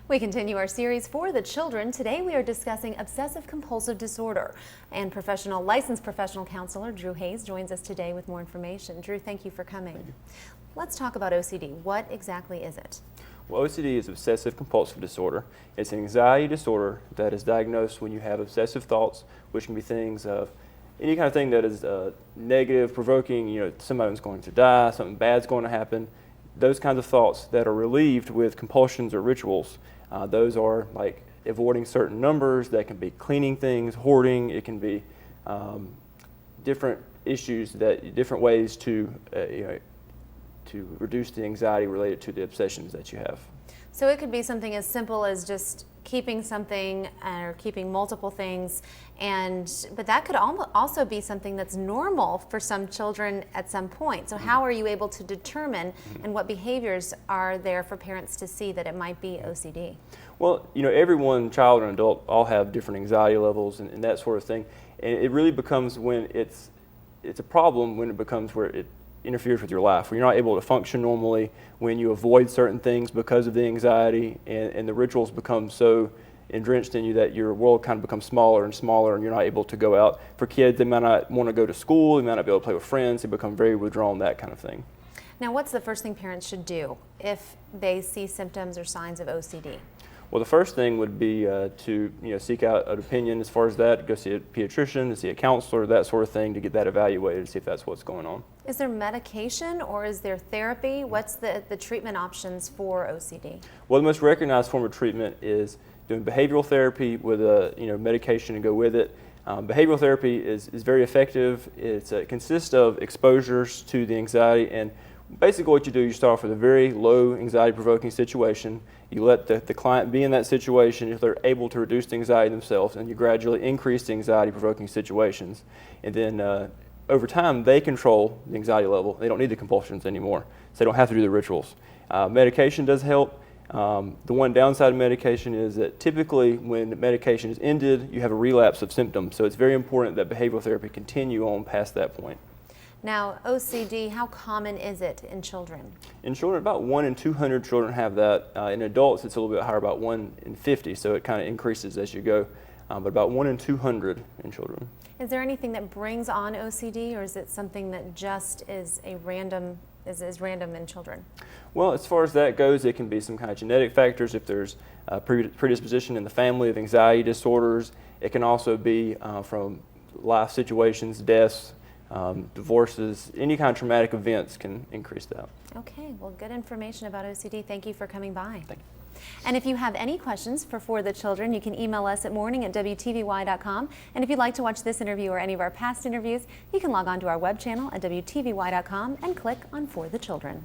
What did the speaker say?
We continue our series for the children. Today we are discussing obsessive compulsive disorder, and licensed professional counselor Drew Hayes joins us today with more information. Drew, thank you for coming. Let's talk about OCD. What exactly is it? Well, OCD is obsessive compulsive disorder. It's an anxiety disorder that is diagnosed when you have obsessive thoughts, which can be things of any kind of thing that is negative, provoking, somebody's going to die, something bad's going to happen. Those kinds of thoughts that are relieved with compulsions or rituals. Those are like avoiding certain numbers. That can be cleaning things, hoarding. It can be different issues, different ways to reduce the anxiety related to the obsessions that you have. So it could be something as simple as just keeping something or keeping multiple things, but that could also be something that's normal for some children at some point. So how are you able to determine and what behaviors are there for parents to see that it might be OCD? Well, everyone, child and adult, all have different anxiety levels and that sort of thing. And it really becomes when it's a problem when it becomes where it interferes with your life, where you're not able to function normally, when you avoid certain things because of the anxiety, and the rituals become so entrenched in you that your world kind of becomes smaller and smaller and you're not able to go out. For kids, they might not want to go to school, they might not be able to play with friends, they become very withdrawn, that kind of thing. Now, what's the first thing parents should do if they see symptoms or signs of OCD? Well, the first thing would be to seek out an opinion as far as that, go see a pediatrician, to see a counselor, that sort of thing, to get that evaluated to see if that's what's going on. Is there medication or is there therapy? What's the treatment options for OCD? Well, the most recognized form of treatment is doing behavioral therapy with medication to go with it. Behavioral therapy is very effective. It consists of exposures to the anxiety, and basically what you do, you start off with a very low anxiety-provoking situation. You let the client be in that situation if they're able to reduce the anxiety themselves, and you gradually increase the anxiety-provoking situations. And then over time, they control the anxiety level. They don't need the compulsions anymore, so they don't have to do the rituals. Medication does help. The one downside of medication is that typically when the medication is ended, you have a relapse of symptoms. So it's very important that behavioral therapy continue on past that point. Now, OCD, how common is it in children? In children, about 1 in 200 children have that. In adults, it's a little bit higher, about 1 in 50, so it kind of increases as you go. But about 1 in 200 in children. Is there anything that brings on OCD, or is it something that just is random in children? Well, as far as that goes, it can be some kind of genetic factors. If there's a predisposition in the family of anxiety disorders, it can also be from life situations, deaths, divorces, any kind of traumatic events can increase that. Okay, well, good information about OCD. Thank you for coming by. Thank you. And if you have any questions for the children, you can email us at morning@WTVY.com. And if you'd like to watch this interview or any of our past interviews, you can log on to our web channel at WTVY.com and click on For the Children.